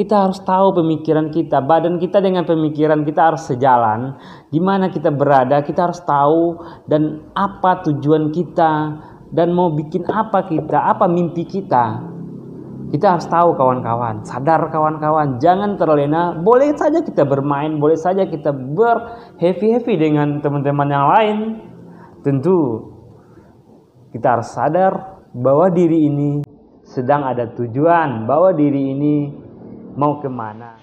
Kita harus tahu pemikiran kita, badan kita dengan pemikiran kita harus sejalan. Di mana kita berada, kita harus tahu dan apa tujuan kita dan mau bikin apa kita, apa mimpi kita. Kita harus tahu kawan-kawan, sadar kawan-kawan, jangan terlena. Boleh saja kita bermain, boleh saja kita ber-happy dengan teman-teman yang lain. Tentu kita harus sadar bahwa diri ini sedang ada tujuan, bahwa diri ini mau kemana.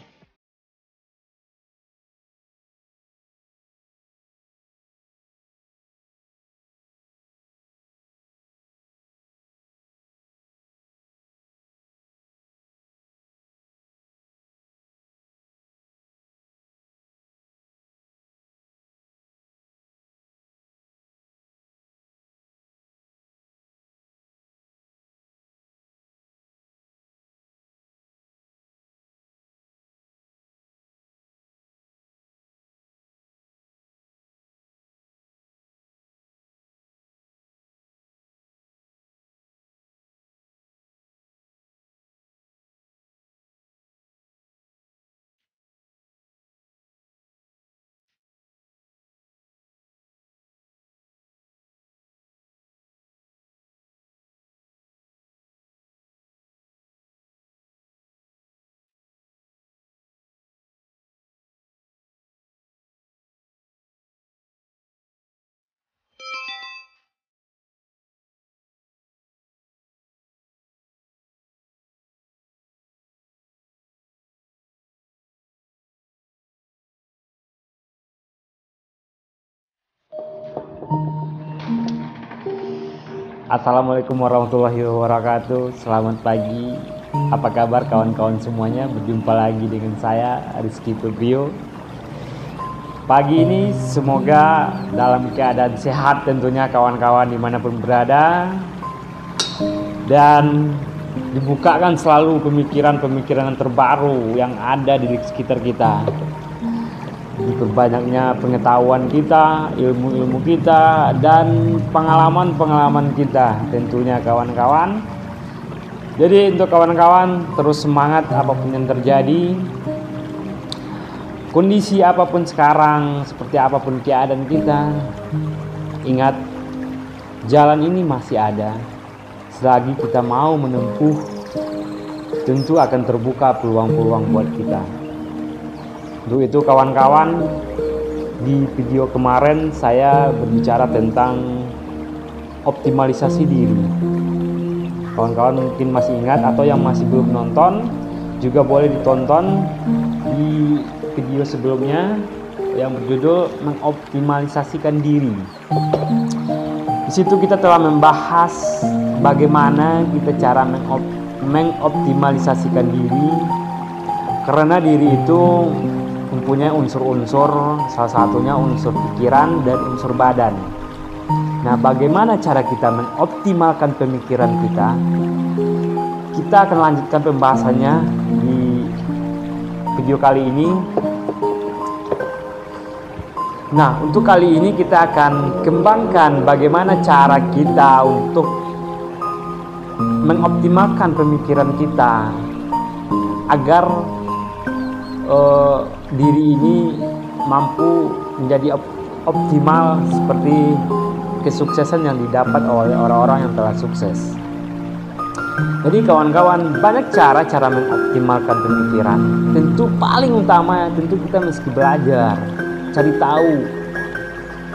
Assalamualaikum warahmatullahi wabarakatuh. Selamat pagi. Apa kabar kawan-kawan semuanya? Berjumpa lagi dengan saya Rizky Febrio. Pagi ini semoga dalam keadaan sehat tentunya kawan-kawan dimanapun berada, dan dibukakan selalu pemikiran-pemikiran terbaru yang ada di sekitar kita. Diperbanyaknya pengetahuan kita, ilmu-ilmu kita, dan pengalaman-pengalaman kita tentunya kawan-kawan. Jadi untuk kawan-kawan terus semangat apapun yang terjadi, kondisi apapun sekarang, seperti apapun keadaan kita. Ingat, jalan ini masih ada. Selagi kita mau menempuh, tentu akan terbuka peluang-peluang buat kita. Untuk itu kawan-kawan, di video kemarin saya berbicara tentang optimalisasi diri. Kawan-kawan mungkin masih ingat, atau yang masih belum nonton juga boleh ditonton di video sebelumnya yang berjudul mengoptimalisasikan diri. Di situ kita telah membahas bagaimana kita cara mengoptimalisasikan diri, karena diri itu mempunyai unsur-unsur, salah satunya unsur pikiran dan unsur badan. Nah, bagaimana cara kita mengoptimalkan pemikiran kita? Kita akan lanjutkan pembahasannya di video kali ini. Nah, untuk kali ini kita akan kembangkan bagaimana cara kita untuk mengoptimalkan pemikiran kita agar diri ini mampu menjadi optimal seperti kesuksesan yang didapat oleh orang-orang yang telah sukses. Jadi kawan-kawan, banyak cara mengoptimalkan pemikiran. Tentu paling utama tentu kita mesti belajar, cari tahu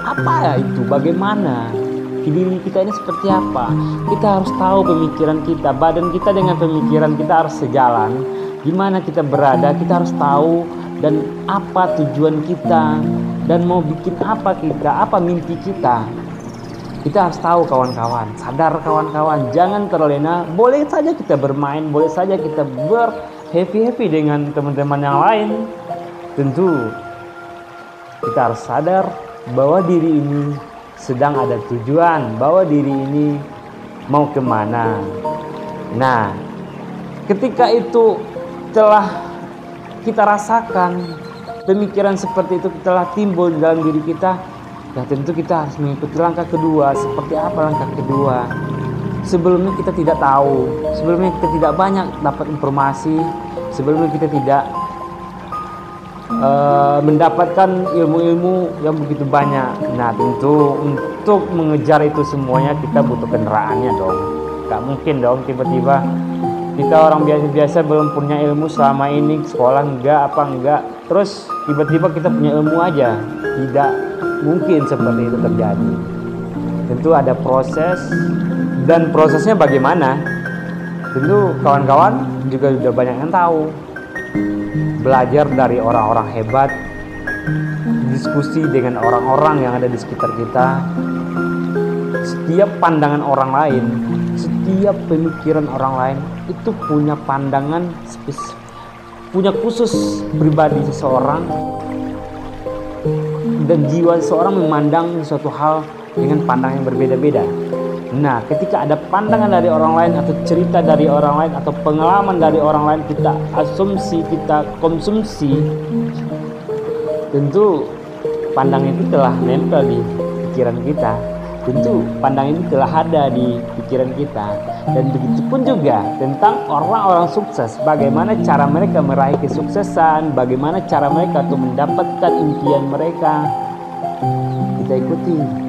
apa ya itu, bagaimana diri kita ini seperti apa. Kita harus tahu pemikiran kita, badan kita dengan pemikiran kita harus sejalan. Di mana kita berada, kita harus tahu dan apa tujuan kita dan mau bikin apa kita, apa mimpi kita. Kita harus tahu kawan-kawan, sadar kawan-kawan, jangan terlena. Boleh saja kita bermain, boleh saja kita ber-happy dengan teman-teman yang lain. Tentu kita harus sadar bahwa diri ini sedang ada tujuan, bahwa diri ini mau kemana. Nah, ketika itu telah kita rasakan, pemikiran seperti itu telah timbul dalam diri kita, ya tentu kita harus mengikuti langkah kedua. Seperti apa langkah kedua? Sebelumnya kita tidak tahu, sebelumnya kita tidak banyak dapat informasi, sebelum kita tidak mendapatkan ilmu-ilmu yang begitu banyak. Nah, tentu untuk mengejar itu semuanya kita butuh kendaraannya dong. Gak mungkin dong tiba-tiba kita orang biasa-biasa belum punya ilmu selama ini, sekolah enggak, terus tiba-tiba kita punya ilmu aja. Tidak mungkin seperti itu terjadi. Tentu ada proses, dan prosesnya bagaimana? Tentu kawan-kawan juga sudah banyak yang tahu. Belajar dari orang-orang hebat, diskusi dengan orang-orang yang ada di sekitar kita. Setiap pandangan orang lain, setiap pemikiran orang lain itu punya pandangan spesifik, punya khusus pribadi seseorang, dan jiwa seseorang memandang suatu hal dengan pandangan yang berbeda-beda. Nah, ketika ada pandangan dari orang lain atau cerita dari orang lain atau pengalaman dari orang lain, kita asumsi, kita konsumsi, tentu pandangan itu telah nempel di pikiran kita. Tentu pandangan itu telah ada di pikiran kita. Dan begitu pun juga tentang orang-orang sukses, bagaimana cara mereka meraih kesuksesan, bagaimana cara mereka untuk mendapatkan impian mereka, kita ikuti.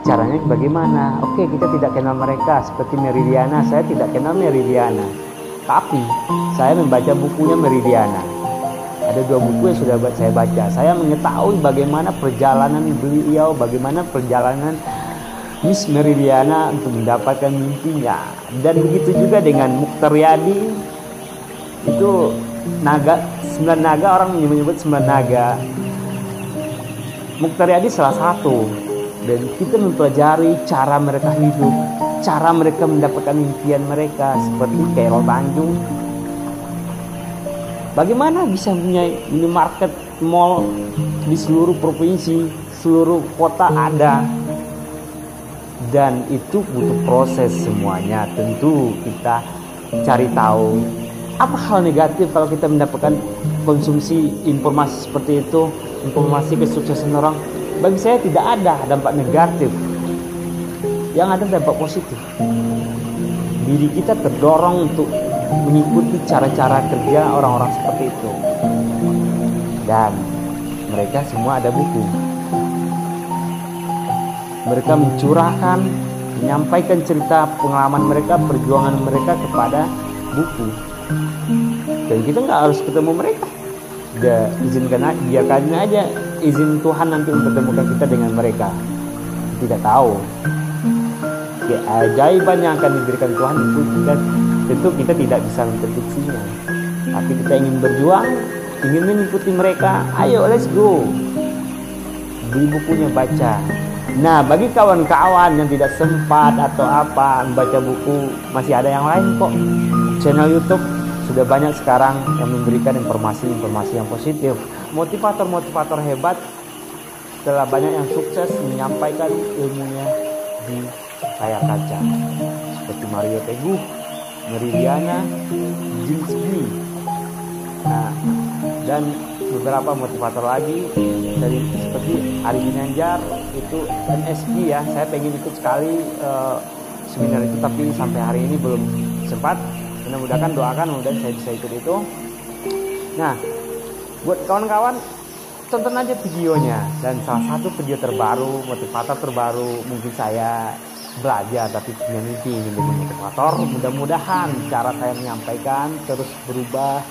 Caranya bagaimana? Oke, kita tidak kenal mereka. Seperti Meridiana, saya tidak kenal Meridiana, tapi saya membaca bukunya Meridiana. Ada 2 buku yang sudah saya baca. Saya mengetahui bagaimana perjalanan beliau, bagaimana perjalanan Miss Meridiana untuk mendapatkan mimpinya. Dan begitu juga dengan Mukhtar Yadi. Itu naga, 9 naga, orang menyebut 9 naga. Mukhtar Yadi salah satu. Dan kita mempelajari cara mereka hidup, cara mereka mendapatkan impian mereka, seperti Khairul Tanjung. Bagaimana bisa punya minimarket, mall di seluruh provinsi, seluruh kota ada. Dan itu butuh proses semuanya. Tentu kita cari tahu apa hal negatif kalau kita mendapatkan konsumsi informasi seperti itu, informasi kesuksesan orang. Bagi saya tidak ada dampak negatif, yang ada dampak positif. Diri kita terdorong untuk mengikuti cara-cara kerja orang-orang seperti itu. Dan mereka semua ada buku. Mereka mencurahkan, menyampaikan cerita pengalaman mereka, perjuangan mereka kepada buku. Dan kita nggak harus ketemu mereka. Dia izinkan aja, biarkan aja izin Tuhan nanti mempertemukan kita dengan mereka. Tidak tahu keajaiban yang akan diberikan Tuhan itu tentu kita tidak bisa memprediksinya. Tapi kita ingin berjuang, ingin mengikuti mereka. Ayo, let's go. Beli bukunya, baca. Nah, bagi kawan-kawan yang tidak sempat atau apa membaca buku, masih ada yang lain kok. Channel YouTube sudah banyak sekarang yang memberikan informasi-informasi yang positif. Motivator-motivator hebat telah banyak yang sukses menyampaikan ilmunya di layar kaca. Seperti Mario Teguh, Meridiana, James Lee. Nah, dan beberapa motivator lagi dari seperti Ari Ginanjar, itu NSG ya. Saya pengen ikut sekali seminar itu, tapi sampai hari ini belum sempat. Mudah-mudahan doakan, mudah saya bisa ikut itu. Nah, buat kawan-kawan, tonton aja videonya. Dan salah satu video terbaru, motivator terbaru, mungkin saya belajar tapi punya mimpi ingin jadi motivator. Mudah-mudahan cara saya menyampaikan terus berubah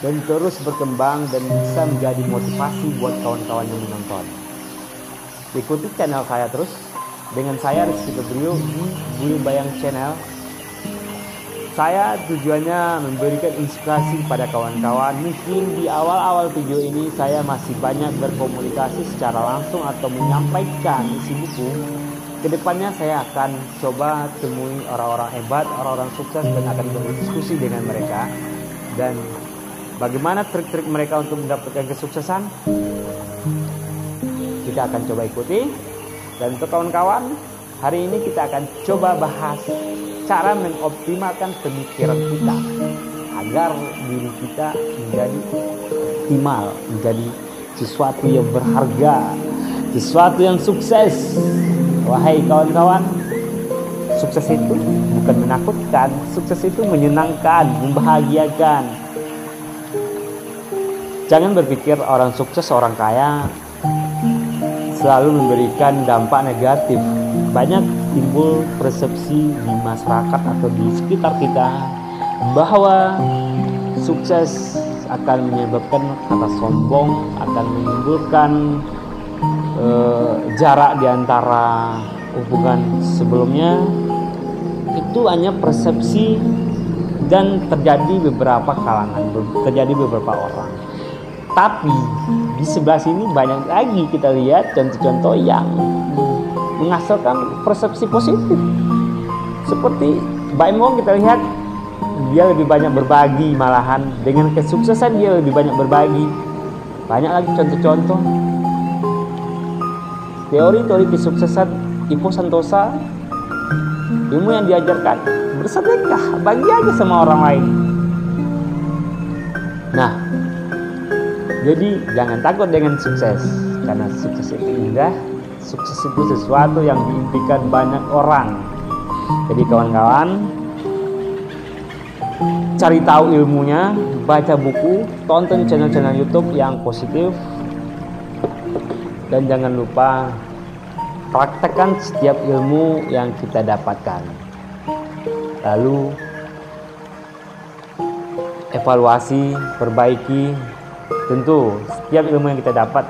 dan terus berkembang dan bisa menjadi motivasi buat kawan-kawan yang menonton. Ikuti channel saya terus dengan saya Rizky Febrio di Buyung Bayang Channel. Saya tujuannya memberikan inspirasi kepada kawan-kawan. Mungkin di awal-awal video ini saya masih banyak berkomunikasi secara langsung atau menyampaikan isi buku. Kedepannya saya akan coba temui orang-orang hebat, orang-orang sukses, dan akan berdiskusi dengan mereka. Dan bagaimana trik-trik mereka untuk mendapatkan kesuksesan, kita akan coba ikuti. Dan untuk kawan-kawan, hari ini kita akan coba bahas cara mengoptimalkan pemikiran kita agar diri kita menjadi optimal, menjadi sesuatu yang berharga, sesuatu yang sukses. Wahai kawan-kawan, sukses itu bukan menakutkan, sukses itu menyenangkan, membahagiakan. Jangan berpikir orang sukses, orang kaya selalu memberikan dampak negatif. Banyak timbul persepsi di masyarakat atau di sekitar kita bahwa sukses akan menyebabkan kata sombong, akan menimbulkan jarak di antara hubungan sebelumnya. Itu hanya persepsi dan terjadi beberapa kalangan, terjadi beberapa orang. Tapi di sebelah sini banyak lagi kita lihat contoh-contoh yang menghasilkan persepsi positif. Seperti Baim Wong, kita lihat dia lebih banyak berbagi, malahan dengan kesuksesan dia lebih banyak berbagi. Banyak lagi contoh-contoh teori-teori kesuksesan Ipo Santosa. Ilmu yang diajarkan bersedekah, bagi aja sama orang lain. Nah, jadi jangan takut dengan sukses, karena sukses itu indah. Sukses itu sesuatu yang diimpikan banyak orang. Jadi kawan-kawan, cari tahu ilmunya, baca buku, tonton channel-channel YouTube yang positif, dan jangan lupa praktekkan setiap ilmu yang kita dapatkan. Lalu evaluasi, perbaiki. Tentu setiap ilmu yang kita dapat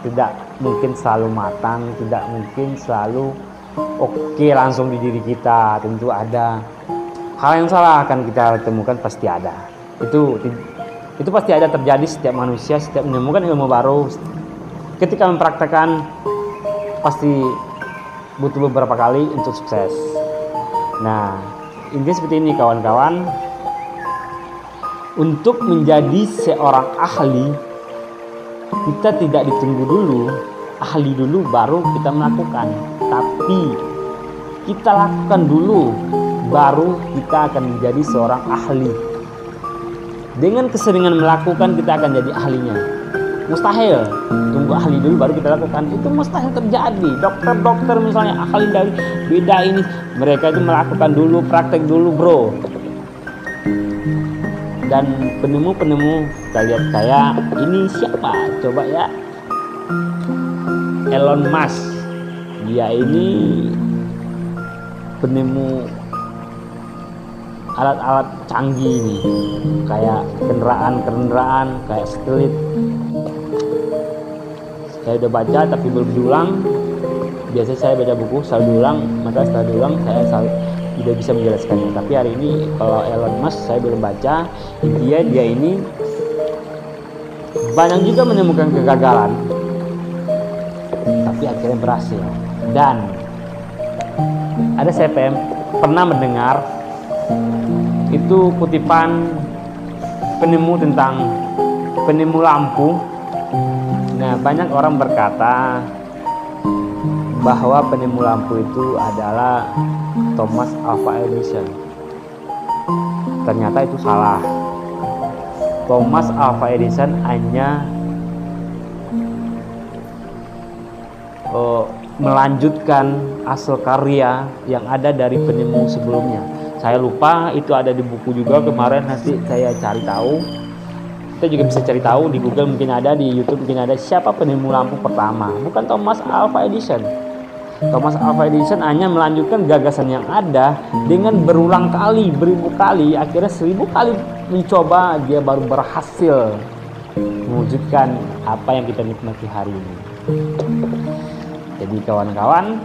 tidak mungkin selalu matang, tidak mungkin selalu oke langsung di diri kita. Tentu ada hal yang salah akan kita temukan, pasti ada. Itu pasti ada, terjadi. Setiap manusia setiap menemukan ilmu baru, ketika mempraktekkan pasti butuh beberapa kali untuk sukses. Nah, intinya seperti ini kawan-kawan. Untuk menjadi seorang ahli, kita tidak ditunggu dulu, ahli dulu baru kita melakukan. Tapi kita lakukan dulu, baru kita akan menjadi seorang ahli. Dengan keseringan melakukan, kita akan jadi ahlinya. Mustahil tunggu ahli dulu baru kita lakukan, itu mustahil terjadi. Dokter misalnya ahli dari beda ini, mereka itu melakukan dulu, praktek dulu bro. Dan penemu-penemu, kita lihat kayak ini siapa coba ya, Elon Musk. Dia ini penemu alat-alat canggih nih, kayak kendaraan kayak satelit. Saya udah baca tapi belum diulang. Biasanya saya baca buku selalu diulang, maka setelah diulang saya tidak bisa menjelaskannya. Tapi hari ini kalau Elon Musk saya belum baca. Intinya dia ini banyak juga menemukan kegagalan, tapi akhirnya berhasil. Dan ada saya pernah mendengar itu kutipan penemu lampu. Nah, banyak orang berkata bahwa penemu lampu itu adalah Thomas Alva Edison. Ternyata itu salah. Thomas Alva Edison hanya melanjutkan hasil karya yang ada dari penemu sebelumnya. Saya lupa, itu ada di buku juga kemarin, nanti saya cari tahu. Kita juga bisa cari tahu di Google, mungkin ada, di YouTube mungkin ada, siapa penemu lampu pertama. Bukan Thomas Alva Edison. Thomas Alva Edison hanya melanjutkan gagasan yang ada dengan berulang kali, beribu kali, akhirnya 1000 kali mencoba, dia baru berhasil mewujudkan apa yang kita nikmati hari ini. Jadi kawan-kawan,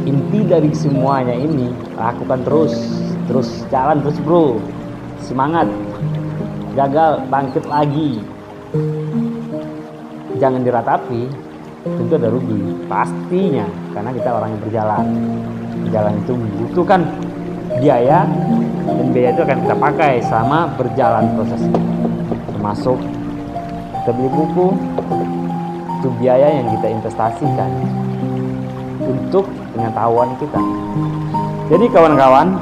inti dari semuanya ini, lakukan terus jalan terus bro, semangat. Gagal bangkit lagi, jangan diratapi. Tentu ada rugi pastinya, karena kita orang yang berjalan itu membutuhkan biaya, dan biaya itu akan kita pakai selama berjalan prosesnya. Termasuk kita beli buku, itu biaya yang kita investasikan untuk pengetahuan kita. Jadi kawan-kawan,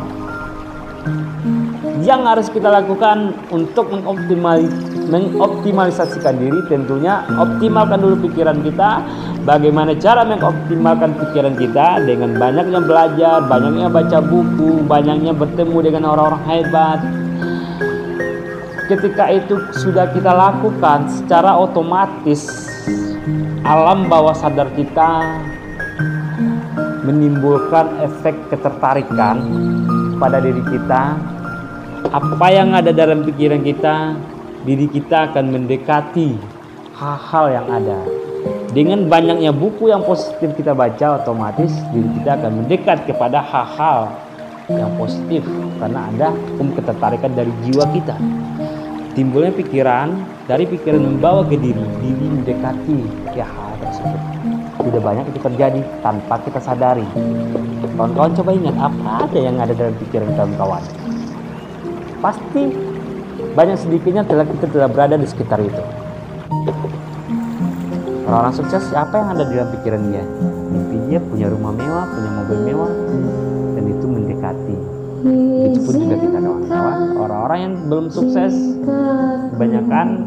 yang harus kita lakukan untuk mengoptimalisasikan diri, tentunya optimalkan dulu pikiran kita. Bagaimana cara mengoptimalkan pikiran kita? Dengan banyaknya belajar, banyaknya baca buku, banyaknya bertemu dengan orang-orang hebat. Ketika itu sudah kita lakukan, secara otomatis alam bawah sadar kita menimbulkan efek ketertarikan pada diri kita. Apa yang ada dalam pikiran kita, diri kita akan mendekati hal-hal yang ada. Dengan banyaknya buku yang positif kita baca, otomatis diri kita akan mendekat kepada hal-hal yang positif, karena ada ketertarikan dari jiwa kita. Timbulnya pikiran, dari pikiran membawa ke diri mendekati ke hal tersebut. Sudah banyak itu terjadi tanpa kita sadari. Kawan-kawan coba ingat, apa ada yang ada dalam pikiran kawan-kawan? Pasti banyak sedikitnya kita telah berada di sekitar itu. Orang-orang sukses, apa yang ada di dalam pikiran dia? Mimpi dia punya rumah mewah, punya mobil mewah, dan itu mendekati. Itu pun juga kita kawan-kawan. Orang-orang yang belum sukses, kebanyakan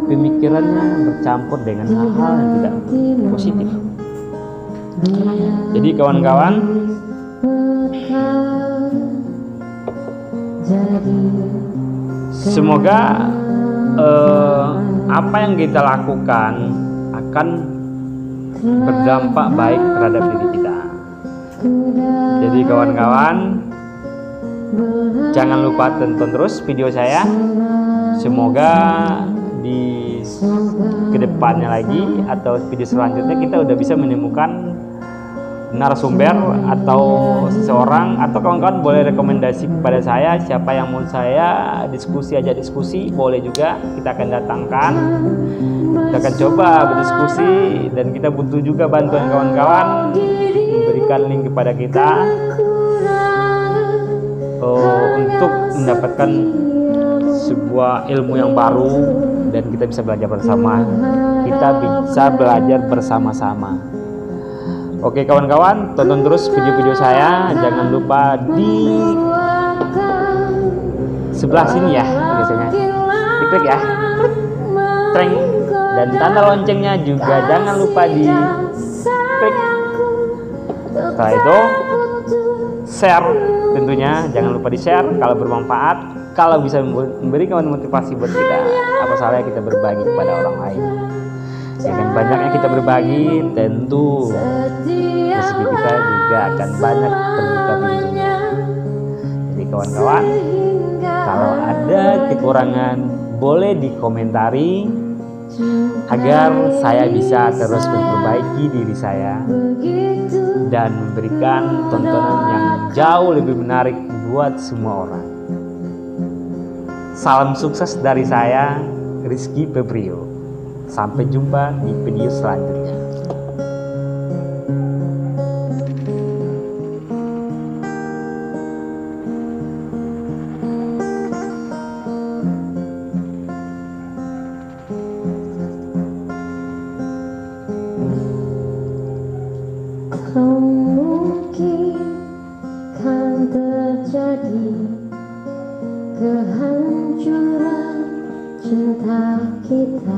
pemikirannya bercampur dengan hal-hal yang tidak positif. Jadi kawan-kawan, semoga apa yang kita lakukan akan berdampak baik terhadap diri kita. Jadi kawan-kawan, jangan lupa tonton terus video saya. Semoga di kedepannya lagi atau video selanjutnya kita udah bisa menemukan narasumber atau seseorang, atau kawan-kawan boleh rekomendasi kepada saya siapa yang mau saya ajak diskusi, boleh juga, kita akan datangkan, kita akan coba berdiskusi, dan kita butuh juga bantuan kawan-kawan memberikan link kepada kita untuk mendapatkan sebuah ilmu yang baru, dan kita bisa belajar bersama, kita bisa belajar bersama-sama. Oke kawan-kawan, tonton terus video-video saya. Jangan lupa di sebelah sini ya, biasanya diklik ya, treng, dan tanda loncengnya juga jangan lupa di klik. Setelah itu share, tentunya jangan lupa di share kalau bermanfaat, kalau bisa memberikan motivasi buat kita. Apa salahnya kita berbagi kepada orang lain? Dengan banyaknya kita berbagi, tentu rezeki kita juga akan banyak terbuka pintunya. Jadi kawan-kawan, kalau ada kekurangan boleh dikomentari agar saya bisa terus memperbaiki diri saya dan memberikan tontonan yang jauh lebih menarik buat semua orang. Salam sukses dari saya, Rizky Febrio. Sampai jumpa di video selanjutnya. Mungkin kan terjadi kehancuran cinta kita.